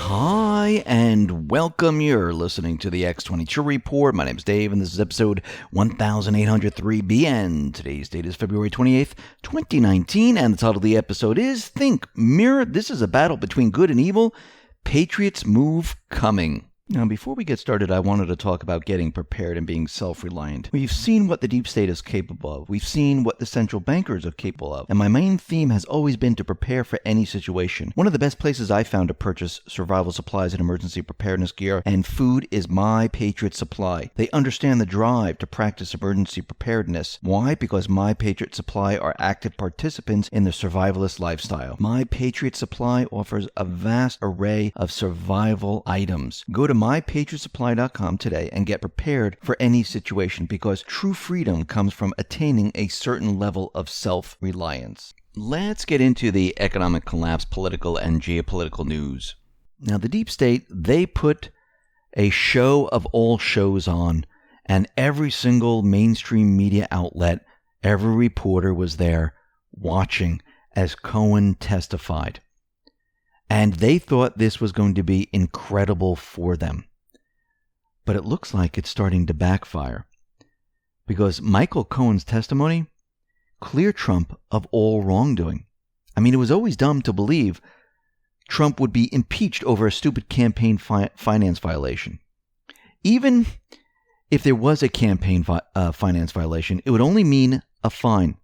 Hi, and welcome. You're listening to the X22 Report. My name's Dave, and this is episode 1803B, and today's date is February 28th, 2019, and the title of the episode is Think Mirror, This is a Battle Between Good and Evil, Patriots Move Coming. Now, before we get started, I wanted to talk about getting prepared and being self-reliant. We've seen what the deep state is capable of. We've seen what the central bankers are capable of. And my main theme has always been to prepare for any situation. One of the best places I found to purchase survival supplies and emergency preparedness gear and food is My Patriot Supply. They understand the drive to practice emergency preparedness. Why? Because My Patriot Supply are active participants in the survivalist lifestyle. My Patriot Supply offers a vast array of survival items. Go to mypatriotsupply.com today and get prepared for any situation, because true freedom comes from attaining a certain level of self-reliance. Let's get into the economic collapse, political and geopolitical news. Now, the deep state, they put a show of all shows on, and every single mainstream media outlet, every reporter was there watching as Cohen testified. And they thought this was going to be incredible for them. But it looks like it's starting to backfire, because Michael Cohen's testimony cleared Trump of all wrongdoing. I mean, it was always dumb to believe Trump would be impeached over a stupid campaign finance violation. Even if there was a campaign finance violation, it would only mean a fine.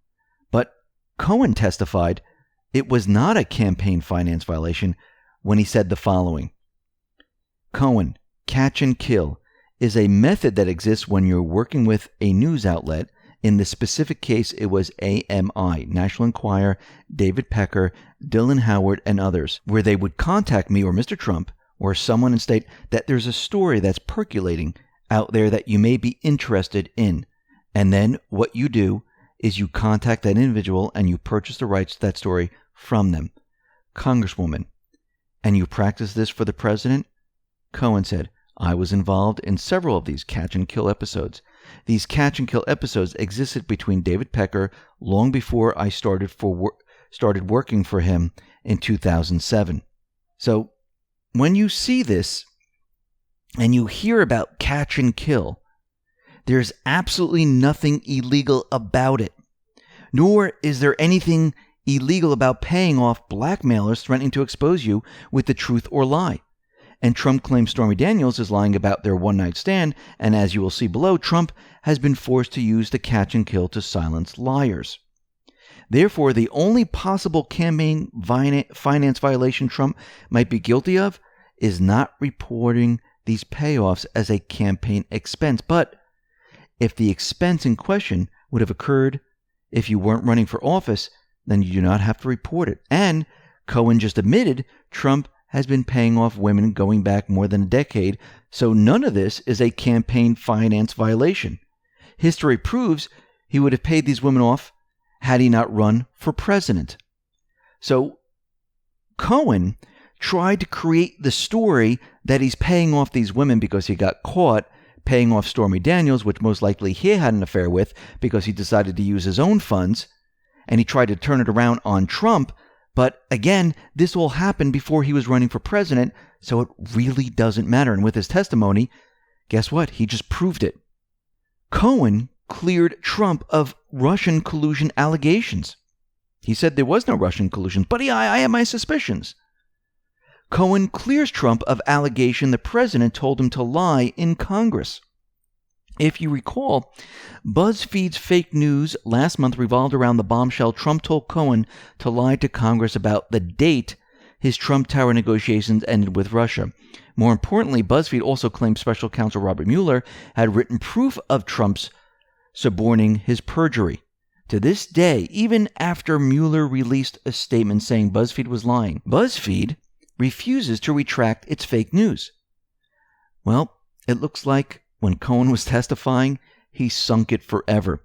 But Cohen testified it was not a campaign finance violation when he said the following. Cohen, catch and kill is a method that exists when you're working with a news outlet. In the specific case, it was AMI, National Enquirer, David Pecker, Dylan Howard, and others, where they would contact me or Mr. Trump or someone and state that there's a story that's percolating out there that you may be interested in. And then what you do is you contact that individual and you purchase the rights to that story from them. Congresswoman, and you practice this for the president? Cohen said, I was involved in several of these catch and kill episodes. These catch and kill episodes existed between David Pecker long before I started working for him in 2007. So when you see this and you hear about catch and kill, there's absolutely nothing illegal about it. Nor is there anything illegal about paying off blackmailers threatening to expose you with the truth or lie. And Trump claims Stormy Daniels is lying about their one-night stand, and as you will see below, Trump has been forced to use the catch and kill to silence liars. Therefore, the only possible campaign finance violation Trump might be guilty of is not reporting these payoffs as a campaign expense. But if the expense in question would have occurred if you weren't running for office, then you do not have to report it. And Cohen just admitted Trump has been paying off women going back more than a decade, so none of this is a campaign finance violation. History proves he would have paid these women off had he not run for president. So Cohen tried to create the story that he's paying off these women because he got caught paying off Stormy Daniels, which most likely he had an affair with because he decided to use his own funds, and he tried to turn it around on Trump. But again, this all happened before he was running for president, so it really doesn't matter. And with his testimony, guess what? He just proved it. Cohen cleared Trump of Russian collusion allegations. He said there was no Russian collusion, but I have my suspicions. Cohen clears Trump of allegation the president told him to lie in Congress. If you recall, BuzzFeed's fake news last month revolved around the bombshell Trump told Cohen to lie to Congress about the date his Trump Tower negotiations ended with Russia. More importantly, BuzzFeed also claimed special counsel Robert Mueller had written proof of Trump's suborning his perjury. To this day, even after Mueller released a statement saying BuzzFeed was lying, BuzzFeed refuses to retract its fake news. Well, it looks like when Cohen was testifying, he sunk it forever.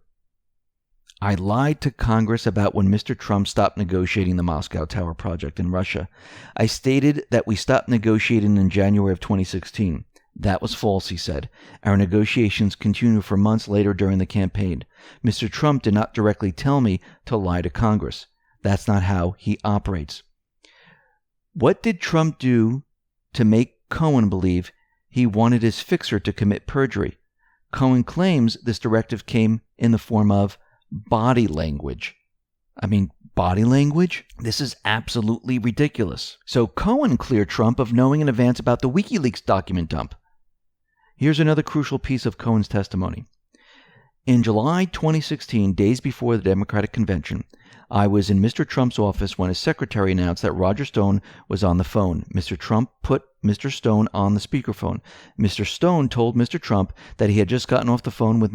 I lied to Congress about when Mr. Trump stopped negotiating the Moscow Tower project in Russia. I stated that we stopped negotiating in January of 2016. That was false, he said. Our negotiations continued for months later during the campaign. Mr. Trump did not directly tell me to lie to Congress. That's not how he operates. What did Trump do to make Cohen believe he wanted his fixer to commit perjury. Cohen claims this directive came in the form of body language. Body language? This is absolutely ridiculous. So Cohen cleared Trump of knowing in advance about the WikiLeaks document dump. Here's another crucial piece of Cohen's testimony. In July 2016, days before the Democratic convention, I was in Mr. Trump's office when his secretary announced that Roger Stone was on the phone. Mr. Trump put Mr. Stone on the speakerphone. Mr. Stone told Mr. Trump that he had just gotten off the phone with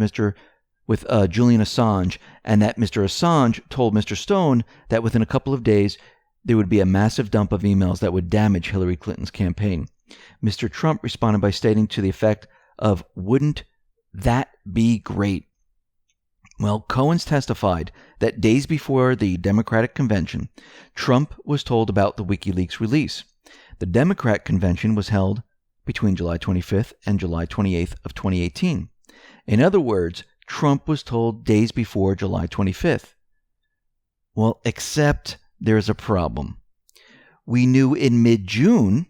Julian Assange, and that Mr. Assange told Mr. Stone that within a couple of days there would be a massive dump of emails that would damage Hillary Clinton's campaign. Mr. Trump responded by stating to the effect of, "Wouldn't that be great?" Well, Cohen's testified that days before the Democratic convention, Trump was told about the WikiLeaks release. The Democrat convention was held between July 25th and July 28th of 2018. In other words, Trump was told days before July 25th. Well, except there's a problem. We knew in mid-June,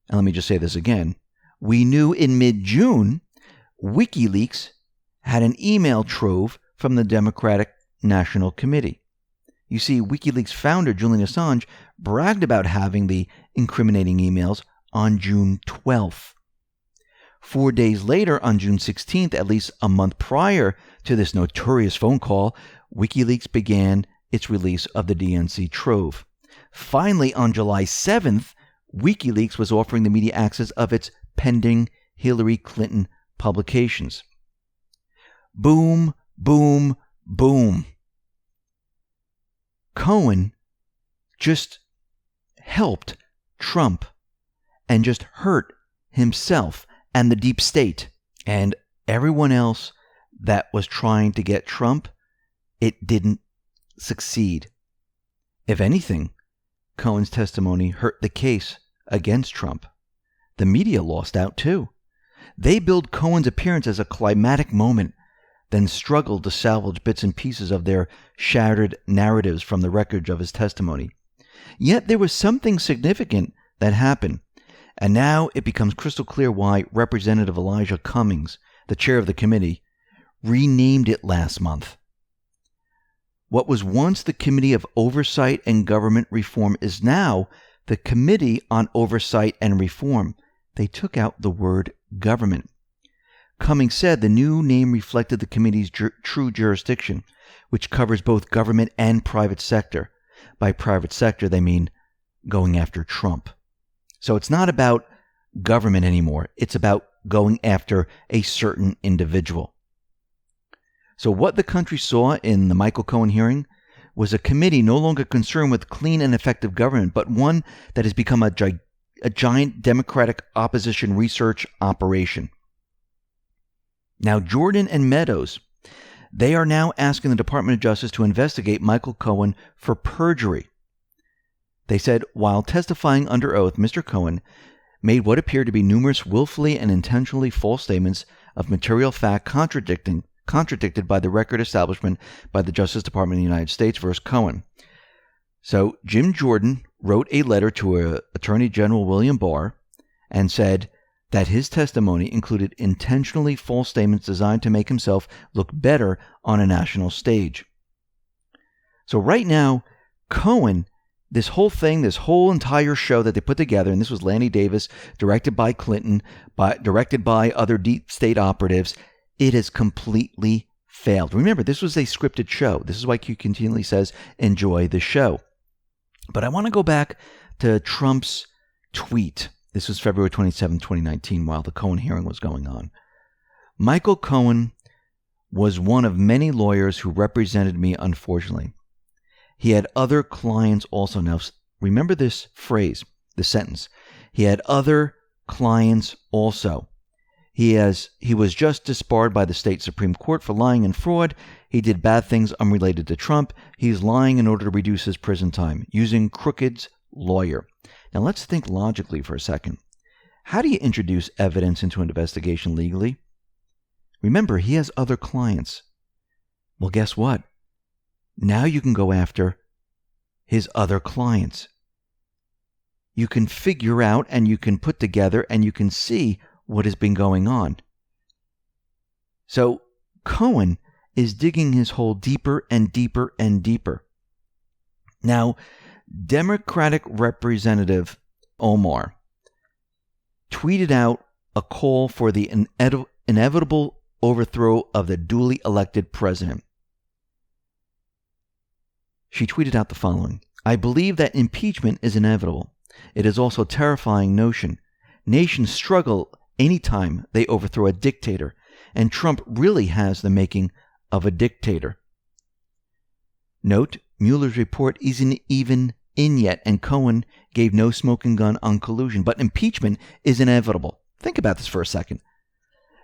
and let me just say this again, we knew in mid-June WikiLeaks had an email trove from the Democratic National Committee. You see, WikiLeaks founder Julian Assange bragged about having the incriminating emails on June 12th. 4 days later, on June 16th, at least a month prior to this notorious phone call, WikiLeaks began its release of the DNC trove. Finally, on July 7th, WikiLeaks was offering the media access of its pending Hillary Clinton publications. Boom, boom, boom. Cohen just helped Trump and just hurt himself and the deep state and everyone else that was trying to get Trump. It didn't succeed. If anything, Cohen's testimony hurt the case against Trump. The media lost out too. They billed Cohen's appearance as a climatic moment, then struggled to salvage bits and pieces of their shattered narratives from the wreckage of his testimony. Yet there was something significant that happened, and now it becomes crystal clear why Representative Elijah Cummings, the chair of the committee, renamed it last month. What was once the Committee of Oversight and Government Reform is now the Committee on Oversight and Reform. They took out the word government. Cummings said the new name reflected the committee's true jurisdiction, which covers both government and private sector. By private sector, they mean going after Trump. So it's not about government anymore. It's about going after a certain individual. So what the country saw in the Michael Cohen hearing was a committee no longer concerned with clean and effective government, but one that has become a giant Democratic opposition research operation. Now, Jordan and Meadows, they are now asking the Department of Justice to investigate Michael Cohen for perjury. They said, while testifying under oath, Mr. Cohen made what appeared to be numerous willfully and intentionally false statements of material fact contradicted by the record establishment by the Justice Department of the United States versus Cohen. So Jim Jordan wrote a letter to Attorney General William Barr and said that his testimony included intentionally false statements designed to make himself look better on a national stage. So right now, Cohen, this whole thing, this whole entire show that they put together, and this was Lanny Davis, directed by Clinton, directed by other deep state operatives, it has completely failed. Remember, this was a scripted show. This is why Q continually says, enjoy the show. But I want to go back to Trump's tweet. This was February 27, 2019, while the Cohen hearing was going on. Michael Cohen was one of many lawyers who represented me, unfortunately. He had other clients also. Now, remember this phrase, the sentence. He had other clients also. He was just disbarred by the state Supreme Court for lying and fraud. He did bad things unrelated to Trump. He's lying in order to reduce his prison time, using Crooked's lawyer. Now, let's think logically for a second. How do you introduce evidence into an investigation legally? Remember, he has other clients. Well, guess what? Now you can go after his other clients. you can figure out and you can put together and you can see what has been going on. So Cohen is digging his hole deeper and deeper and deeper. Now, Democratic Representative Omar tweeted out a call for the inevitable overthrow of the duly elected president. She tweeted out the following: I believe that impeachment is inevitable. It is also a terrifying notion. Nations struggle anytime they overthrow a dictator, and Trump really has the making of a dictator. Note, Mueller's report isn't even in yet, and Cohen gave no smoking gun on collusion, but impeachment is inevitable. Think about this for a second.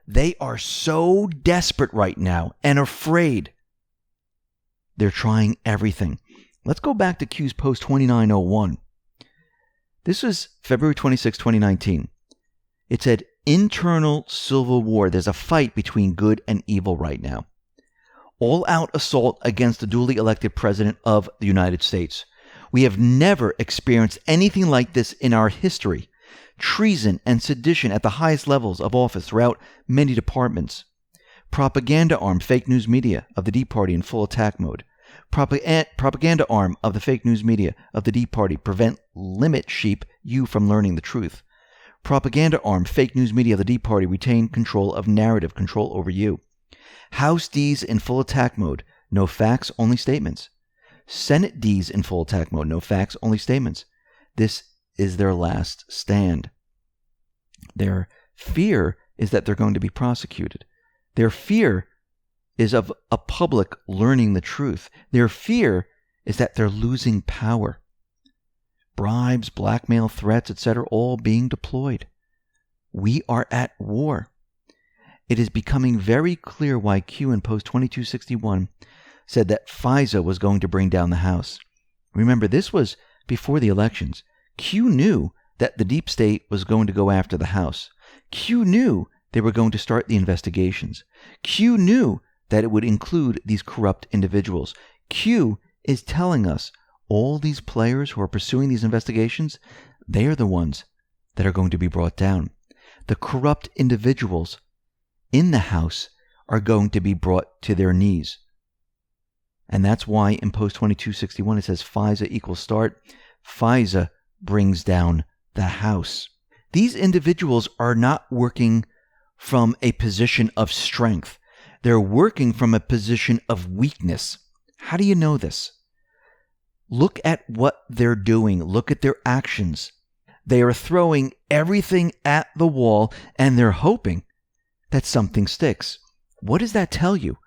They are so desperate right now and afraid. They're trying everything. Let's go back to Q's post 2901. This was February 26, 2019. It said, internal civil war. There's a fight between good and evil right now. All-out assault against the duly elected president of the United States. We have never experienced anything like this in our history. Treason and sedition at the highest levels of office throughout many departments. Propaganda arm, fake news media of the Deep Party in full attack mode. Propaganda arm of the fake news media of the Deep Party limit sheep you from learning the truth. Propaganda arm, fake news media of the Deep Party retain control of narrative, control over you. House D's in full attack mode, no facts, only statements. Senate D's in full attack mode, no facts, only statements. This is their last stand. Their fear is that they're going to be prosecuted. Their fear is of a public learning the truth. Their fear is that they're losing power. Bribes, blackmail, threats, etc., all being deployed. We are at war. It is becoming very clear why Q in post 2261 said that FISA was going to bring down the House. Remember, this was before the elections. Q knew that the deep state was going to go after the House. Q knew they were going to start the investigations. Q knew that it would include these corrupt individuals. Q is telling us all these players who are pursuing these investigations, they are the ones that are going to be brought down. The corrupt individuals in the House are going to be brought to their knees. And that's why in post 2261 it says FISA equals start. FISA brings down the House. These individuals are not working from a position of strength. They're working from a position of weakness. How do you know this? Look at what they're doing. Look at their actions. They are throwing everything at the wall and they're hoping that something sticks. What does that tell you?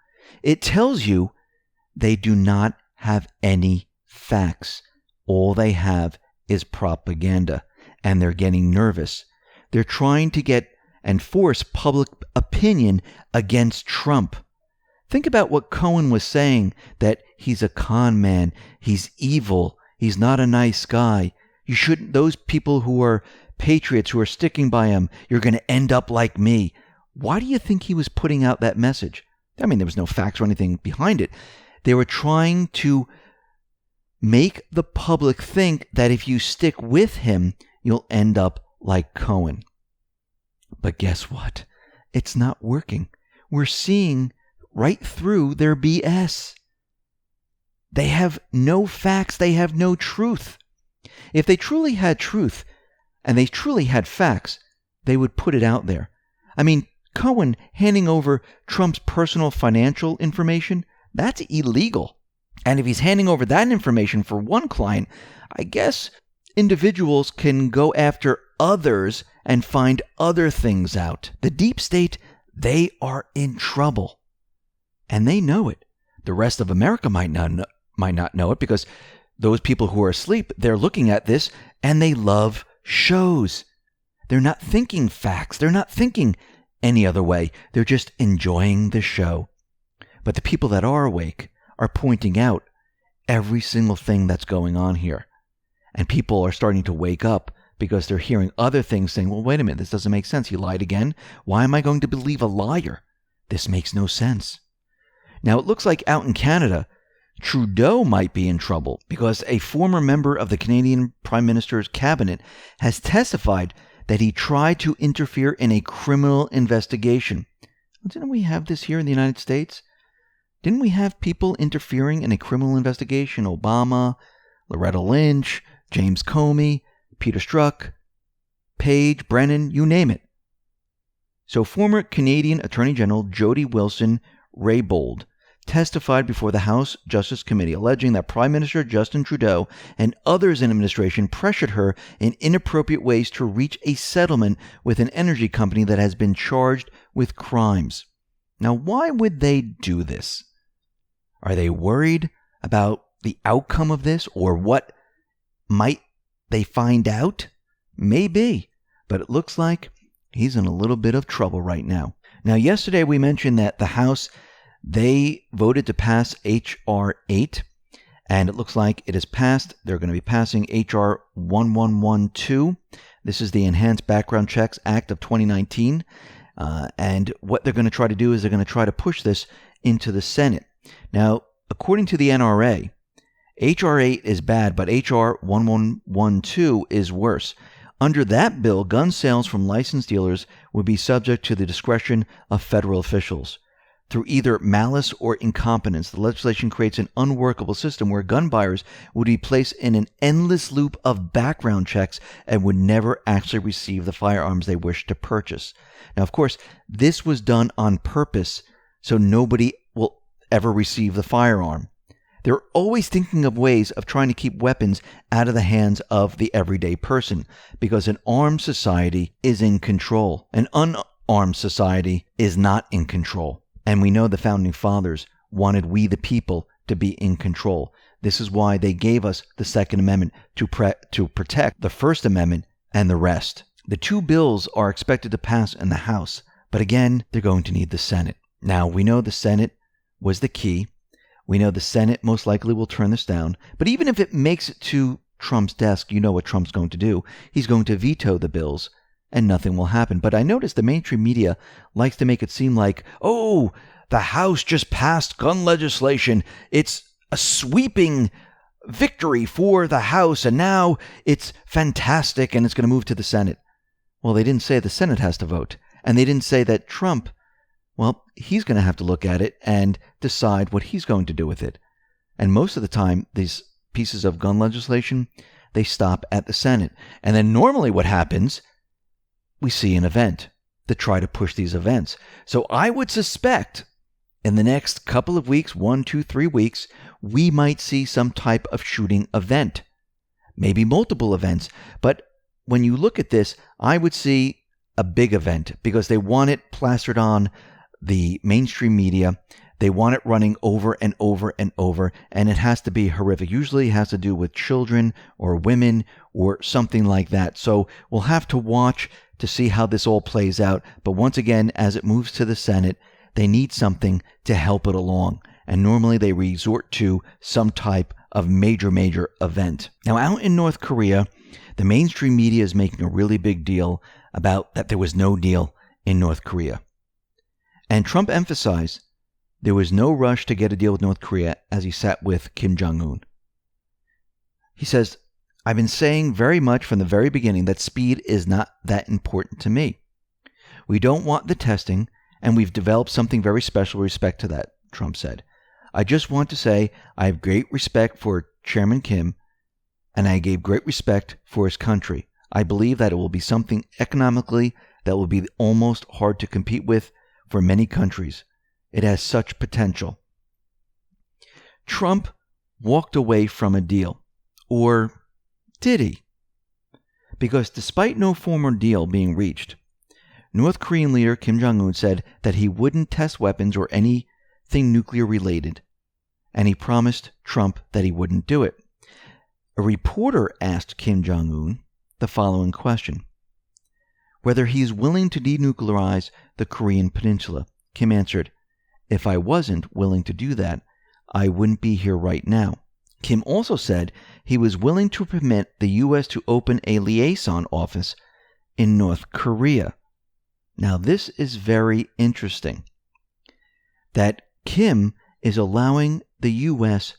It tells you they do not have any facts. All they have is propaganda, and they're getting nervous. They're trying to get and force public opinion against Trump. Think about what Cohen was saying, that he's a con man, he's evil, he's not a nice guy. You shouldn't, those people who are patriots, who are sticking by him, you're going to end up like me. Why do you think he was putting out that message? I mean, there was no facts or anything behind it. They were trying to make the public think that if you stick with him, you'll end up like Cohen. But guess what? It's not working. We're seeing right through their BS. They have no facts. They have no truth. If they truly had truth and they truly had facts, they would put it out there. I mean, Cohen handing over Trump's personal financial information, that's illegal. And if he's handing over that information for one client, I guess individuals can go after others and find other things out. The deep state, they are in trouble. And they know it. The rest of America might not know it, because those people who are asleep, they're looking at this and they love shows. They're not thinking facts. They're not thinking any other way. They're just enjoying the show. But the people that are awake are pointing out every single thing that's going on here. And people are starting to wake up because they're hearing other things saying, well, wait a minute, this doesn't make sense. He lied again. Why am I going to believe a liar? This makes no sense. Now, it looks like out in Canada, Trudeau might be in trouble because a former member of the Canadian Prime Minister's cabinet has testified that he tried to interfere in a criminal investigation. Didn't we have this here in the United States? Didn't we have people interfering in a criminal investigation? Obama, Loretta Lynch, James Comey, Peter Strzok, Page, Brennan, you name it. So former Canadian Attorney General Jody Wilson-Raybould testified before the House Justice Committee, alleging that Prime Minister Justin Trudeau and others in administration pressured her in inappropriate ways to reach a settlement with an energy company that has been charged with crimes. Now, why would they do this? Are they worried about the outcome of this, or what might they find out? Maybe, but it looks like he's in a little bit of trouble right now. Now, yesterday we mentioned that the House, they voted to pass H.R. 8, and it looks like it has passed. They're going to be passing H.R. 1112. This is the Enhanced Background Checks Act of 2019. And what they're going to try to do is they're going to try to push this into the Senate. Now, according to the NRA, H.R. 8 is bad, but H.R. 1112 is worse. Under that bill, gun sales from licensed dealers would be subject to the discretion of federal officials. Through either malice or incompetence, the legislation creates an unworkable system where gun buyers would be placed in an endless loop of background checks and would never actually receive the firearms they wish to purchase. Now, of course, this was done on purpose so nobody will ever receive the firearm. They're always thinking of ways of trying to keep weapons out of the hands of the everyday person, because an armed society is in control. An unarmed society is not in control. And we know the Founding Fathers wanted we the people to be in control. This is why they gave us the Second Amendment to protect the First Amendment and the rest. The two bills are expected to pass in the House, but again, they're going to need the Senate. Now, we know the Senate was the key. We know the Senate most likely will turn this down. But even if it makes it to Trump's desk, you know what Trump's going to do. He's going to veto the bills and nothing will happen. But I noticed the mainstream media likes to make it seem like, oh, the House just passed gun legislation. It's a sweeping victory for the House, and now it's fantastic and it's going to move to the Senate. Well, they didn't say the Senate has to vote. And they didn't say that Trump, well, he's going to have to look at it and decide what he's going to do with it. And most of the time, these pieces of gun legislation, they stop at the Senate. And then normally what happens, we see an event to try to push these events. So I would suspect in the next couple of weeks, 1, 2, 3 weeks, we might see some type of shooting event. Maybe multiple events. But when you look at this, I would see a big event because they want it plastered on the mainstream media. They want it running over and over and over, and it has to be horrific. Usually it has to do with children or women or something like that. So we'll have to watch to see how this all plays out. But once again, as it moves to the Senate, they need something to help it along. And normally they resort to some type of major event. Now, out in North Korea, the mainstream media is making a really big deal about that there was no deal in North Korea. And Trump emphasized there was no rush to get a deal with North Korea as he sat with Kim Jong Un. He says, I've been saying very much from the very beginning that speed is not that important to me. We don't want the testing, and we've developed something very special with respect to that, Trump said. I just want to say I have great respect for Chairman Kim, and I gave great respect for his country. I believe that it will be something economically that will be almost hard to compete with for many countries. It has such potential. Trump walked away from a deal. Or did he? Because despite no formal deal being reached, North Korean leader Kim Jong Un said that he wouldn't test weapons or anything nuclear related, and he promised Trump that he wouldn't do it. A reporter asked Kim Jong Un the following question: whether he's willing to denuclearize the Korean peninsula. Kim answered, if I wasn't willing to do that, I wouldn't be here right now. Kim also said he was willing to permit the U.S. to open a liaison office in North Korea. Now, this is very interesting, that Kim is allowing the U.S.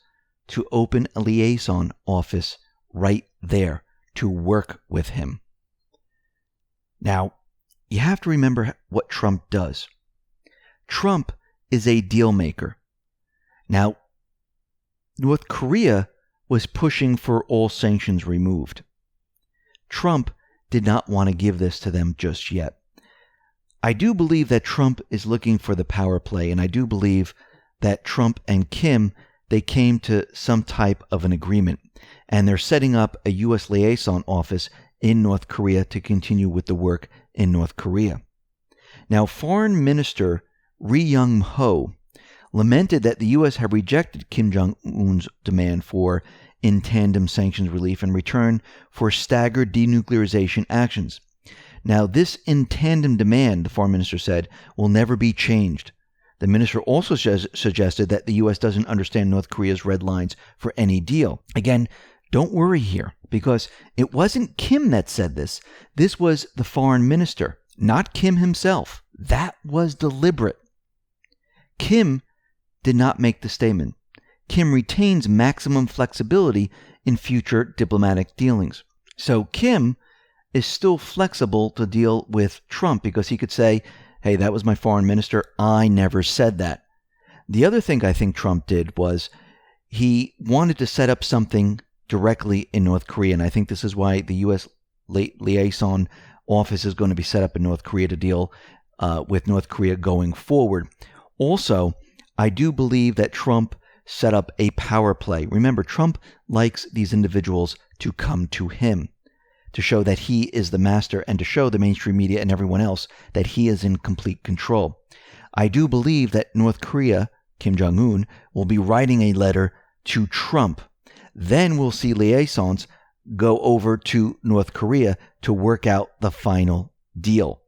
to open a liaison office right there to work with him. Now, you have to remember what Trump does. Trump is a deal maker. Now, North Korea was pushing for all sanctions removed. Trump did not want to give this to them just yet. I do believe that Trump is looking for the power play, and I do believe that Trump and Kim, they came to some type of an agreement, and they're setting up a U.S. liaison office in North Korea to continue with the work in North Korea. Now, Foreign Minister Ri Yong-ho lamented that the U.S. had rejected Kim Jong Un's demand for in tandem sanctions relief in return for staggered denuclearization actions. Now, this in tandem demand, the foreign minister said, will never be changed. The minister also suggested that the U.S. doesn't understand North Korea's red lines for any deal. Again, don't worry here, because it wasn't Kim that said this. This was the foreign minister, not Kim himself. That was deliberate. Kim did not make the statement. Kim retains maximum flexibility in future diplomatic dealings. So Kim is still flexible to deal with Trump because he could say, hey, that was my foreign minister. I never said that. The other thing I think Trump did was he wanted to set up something directly in North Korea. And I think this is why the U.S. liaison office is going to be set up in North Korea to deal with North Korea going forward. Also, I do believe that Trump set up a power play. Remember, Trump likes these individuals to come to him, to show that he is the master and to show the mainstream media and everyone else that he is in complete control. I do believe that North Korea, Kim Jong Un, will be writing a letter to Trump. Then we'll see liaisons go over to North Korea to work out the final deal.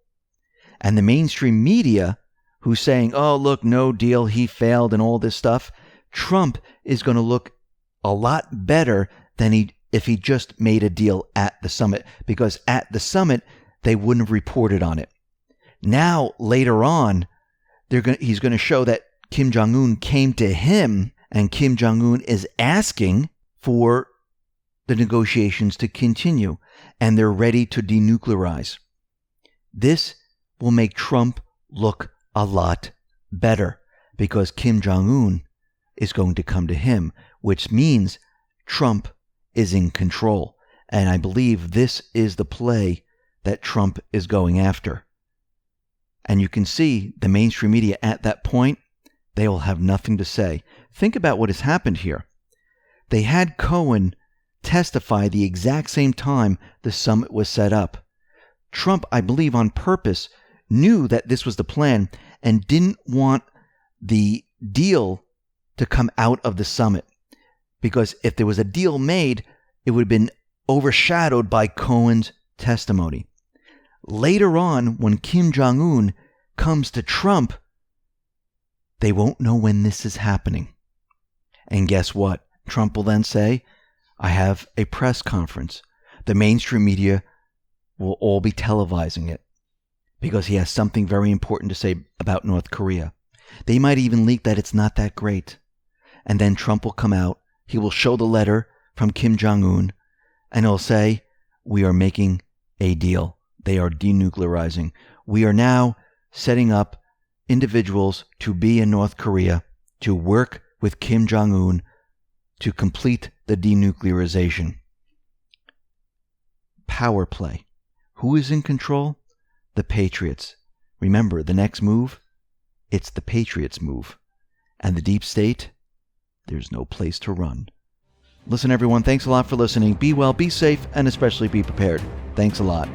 And the mainstream media, who's saying, oh, look, no deal, he failed and all this stuff, Trump is going to look a lot better than if he just made a deal at the summit, because at the summit, they wouldn't have reported on it. Now, later on, he's going to show that Kim Jong Un came to him, and Kim Jong Un is asking for the negotiations to continue, and they're ready to denuclearize. This will make Trump look a lot better, because Kim Jong Un is going to come to him, which means Trump is in control. And I believe this is the play that Trump is going after. And you can see the mainstream media at that point, they will have nothing to say. Think about what has happened here. They had Cohen testify the exact same time the summit was set up. Trump, I believe on purpose, knew that this was the plan and didn't want the deal to come out of the summit. Because if there was a deal made, it would have been overshadowed by Cohen's testimony. Later on, when Kim Jong Un comes to Trump, they won't know when this is happening. And guess what? Trump will then say, I have a press conference. The mainstream media will all be televising it because he has something very important to say about North Korea. They might even leak that it's not that great. And then Trump will come out. He will show the letter from Kim Jong Un, and he'll say, we are making a deal. They are denuclearizing. We are now setting up individuals to be in North Korea to work with Kim Jong Un to complete the denuclearization. Power play. Who is in control? The Patriots. Remember, the next move, it's the Patriots' move. And the deep state, there's no place to run. Listen, everyone, thanks a lot for listening. Be well, be safe, and especially be prepared. Thanks a lot.